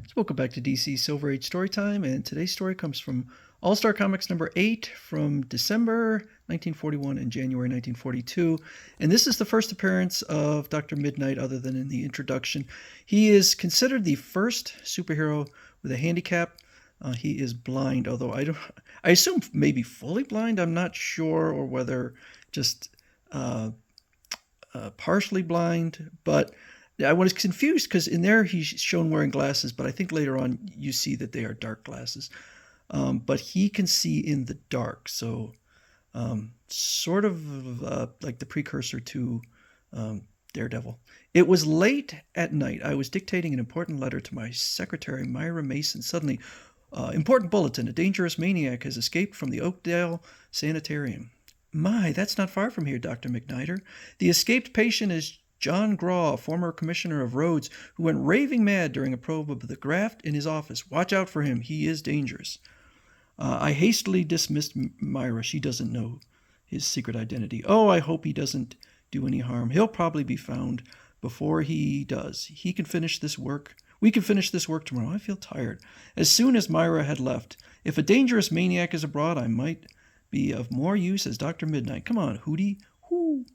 So welcome back to DC Silver Age Storytime, and today's story comes from All-Star Comics number 8 from December 1941 and January 1942. And this is the first appearance of Dr. Mid-Nite other than in the introduction. He is considered the first superhero with a handicap. He is blind, although I assume maybe fully blind. I'm not sure, or whether just partially blind, but I was confused because in there he's shown wearing glasses, but I think later on you see that they are dark glasses. But he can see in the dark, so sort of like the precursor to Daredevil. It was late at night. I was dictating an important letter to my secretary, Myra Mason. Suddenly, important bulletin, a dangerous maniac has escaped from the Oakdale Sanitarium. My, that's not far from here, Dr. McNider. The escaped patient is John Graw, former commissioner of roads, who went raving mad during a probe of the graft in his office. Watch out for him. He is dangerous. I hastily dismissed Myra. She doesn't know his secret identity. Oh, I hope he doesn't do any harm. He'll probably be found before he does. He can finish this work. We can finish this work tomorrow. I feel tired. As soon as Myra had left, if a dangerous maniac is abroad, I might be of more use as Dr. Mid-Nite. Come on, Hootie. Whoo.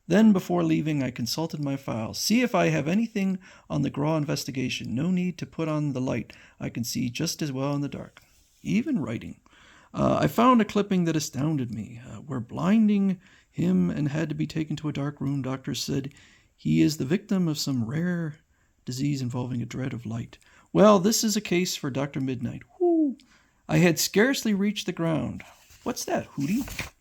Then, before leaving, I consulted my files. See if I have anything on the Graw investigation. No need to put on the light. I can see just as well in the dark. Even writing. I found a clipping that astounded me. We're blinding him and had to be taken to a dark room. Doctors said he is the victim of some rare disease involving a dread of light. Well, this is a case for Dr. Mid-Nite. Whoo! I had scarcely reached the ground. What's that, Hootie?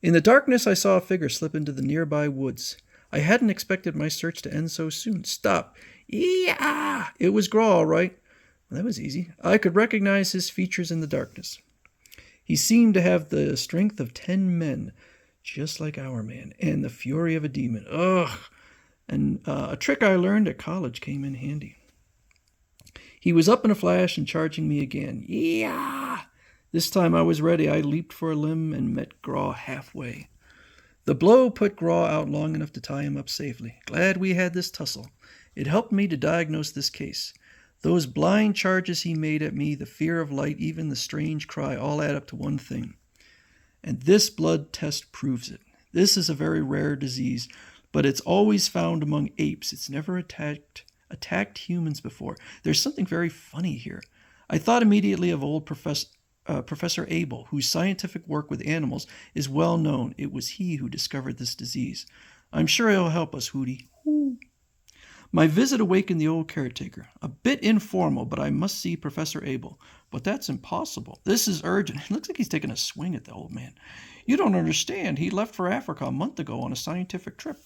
In the darkness, I saw a figure slip into the nearby woods. I hadn't expected my search to end so soon. Stop. Yeah! It was Graw, all right. Well, that was easy. I could recognize his features in the darkness. He seemed to have the strength of 10 men, just like our man, and the fury of a demon. Ugh! And a trick I learned at college came in handy. He was up in a flash and charging me again. Yeah! This time I was ready. I leaped for a limb and met Graw halfway. The blow put Graw out long enough to tie him up safely. Glad we had this tussle. It helped me to diagnose this case. Those blind charges he made at me, the fear of light, even the strange cry, all add up to one thing. And this blood test proves it. This is a very rare disease, but it's always found among apes. It's never attacked humans before. There's something very funny here. I thought immediately of old Professor Abel, whose scientific work with animals is well known. It was he who discovered this disease. I'm sure he'll help us, Hootie. Woo. My visit awakened the old caretaker. A bit informal, but I must see Professor Abel. But that's impossible. This is urgent. It looks like he's taking a swing at the old man. You don't understand. He left for Africa a month ago on a scientific trip.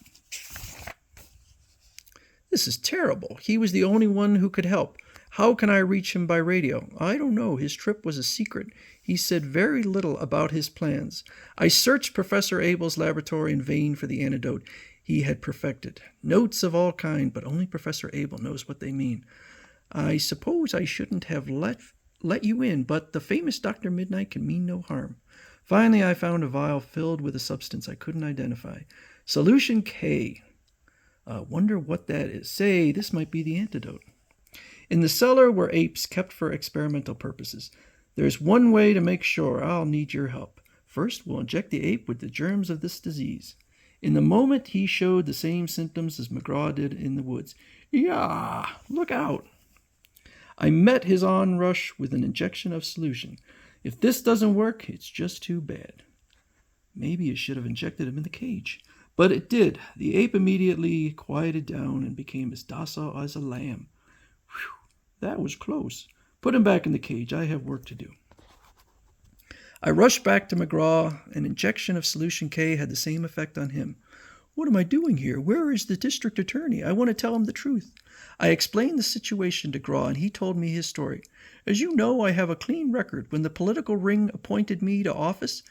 This is terrible. He was the only one who could help. How can I reach him by radio? I don't know. His trip was a secret. He said very little about his plans. I searched Professor Abel's laboratory in vain for the antidote he had perfected. Notes of all kinds, but only Professor Abel knows what they mean. I suppose I shouldn't have let you in, but the famous Dr. Mid-Nite can mean no harm. Finally, I found a vial filled with a substance I couldn't identify. Solution K. Wonder what that is. Say, this might be the antidote. In the cellar were apes kept for experimental purposes. There's one way to make sure. I'll need your help. First, we'll inject the ape with the germs of this disease. In the moment, he showed the same symptoms as McGraw did in the woods. Yeah, look out. I met his onrush with an injection of solution. If this doesn't work, it's just too bad. Maybe you should have injected him in the cage. But it did. The ape immediately quieted down and became as docile as a lamb. Whew, that was close. Put him back in the cage. I have work to do. I rushed back to McGraw. An injection of Solution K had the same effect on him. What am I doing here? Where is the district attorney? I want to tell him the truth. I explained the situation to Graw, and he told me his story. As you know, I have a clean record. When the political ring appointed me to office,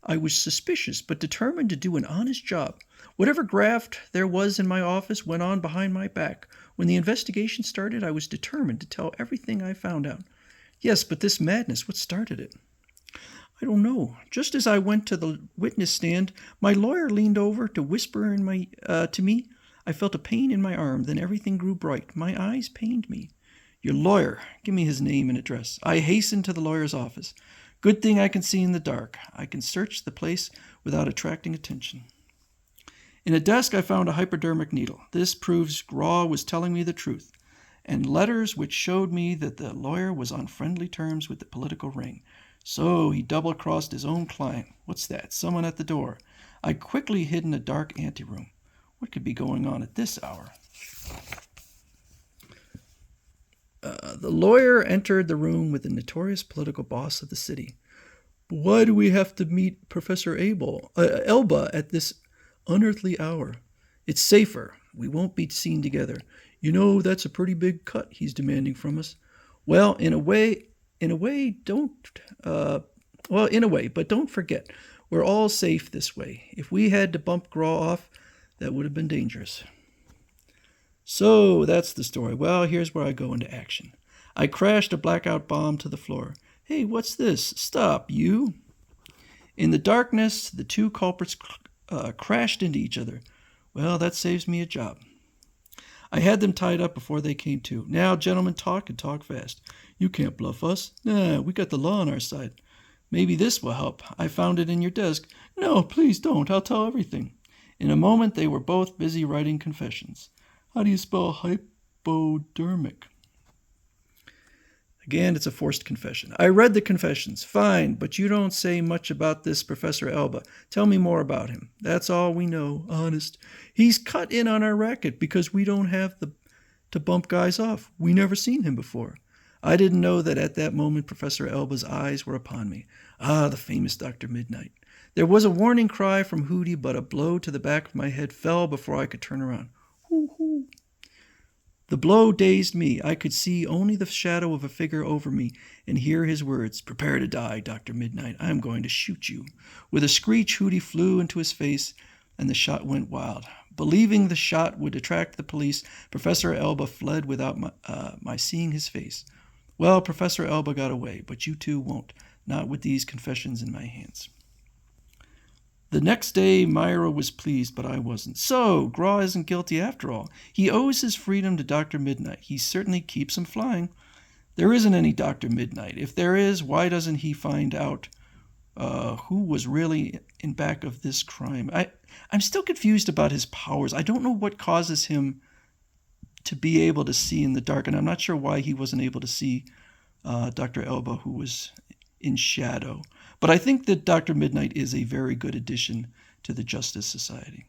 I was suspicious, but determined to do an honest job. Whatever graft there was in my office went on behind my back. When the investigation started, I was determined to tell everything I found out. Yes, but this madness, what started it? I don't know. Just as I went to the witness stand, my lawyer leaned over to whisper to me. I felt a pain in my arm. Then everything grew bright. My eyes pained me. Your lawyer. Give me his name and address. I hasten to the lawyer's office. Good thing I can see in the dark. I can search the place without attracting attention. In a desk, I found a hypodermic needle. This proves Graw was telling me the truth, and letters which showed me that the lawyer was on friendly terms with the political ring. So he double-crossed his own client. What's that? Someone at the door. I quickly hid in a dark anteroom. What could be going on at this hour? The lawyer entered the room with the notorious political boss of the city. Why do we have to meet Professor Elba at this unearthly hour? It's safer. We won't be seen together. You know, that's a pretty big cut he's demanding from us. Well, in a way, but don't forget, we're all safe this way. If we had to bump Graw off, that would have been dangerous. So that's the story. Well, here's where I go into action. I crashed a blackout bomb to the floor. Hey, what's this? Stop, you. In the darkness, the two culprits crashed into each other. Well, that saves me a job. I had them tied up before they came to. Now, gentlemen, talk and talk fast. You can't bluff us. Nah, we got the law on our side. Maybe this will help. I found it in your desk. No, please don't. I'll tell everything. In a moment, they were both busy writing confessions. How do you spell hypodermic? Again, it's a forced confession. I read the confessions. Fine, but you don't say much about this Professor Elba. Tell me more about him. That's all we know, honest. He's cut in on our racket because we don't have to bump guys off. We never seen him before. I didn't know that at that moment Professor Elba's eyes were upon me. Ah, the famous Dr. Mid-Nite. There was a warning cry from Hooty, but a blow to the back of my head fell before I could turn around. Hoo hoo. The blow dazed me. I could see only the shadow of a figure over me and hear his words. Prepare to die, Dr. Mid-Nite. I'm going to shoot you. With a screech, Hooty flew into his face, and the shot went wild. Believing the shot would attract the police, Professor Elba fled without my seeing his face. Well, Professor Elba got away, but you two won't, not with these confessions in my hands. The next day, Myra was pleased, but I wasn't. So, Graw isn't guilty after all. He owes his freedom to Dr. Mid-Nite. He certainly keeps him flying. There isn't any Dr. Mid-Nite. If there is, why doesn't he find out who was really in back of this crime? I'm still confused about his powers. I don't know what causes him to be able to see in the dark, and I'm not sure why he wasn't able to see Dr. Elba, who was in shadow. But I think that Dr. Mid-Nite is a very good addition to the Justice Society.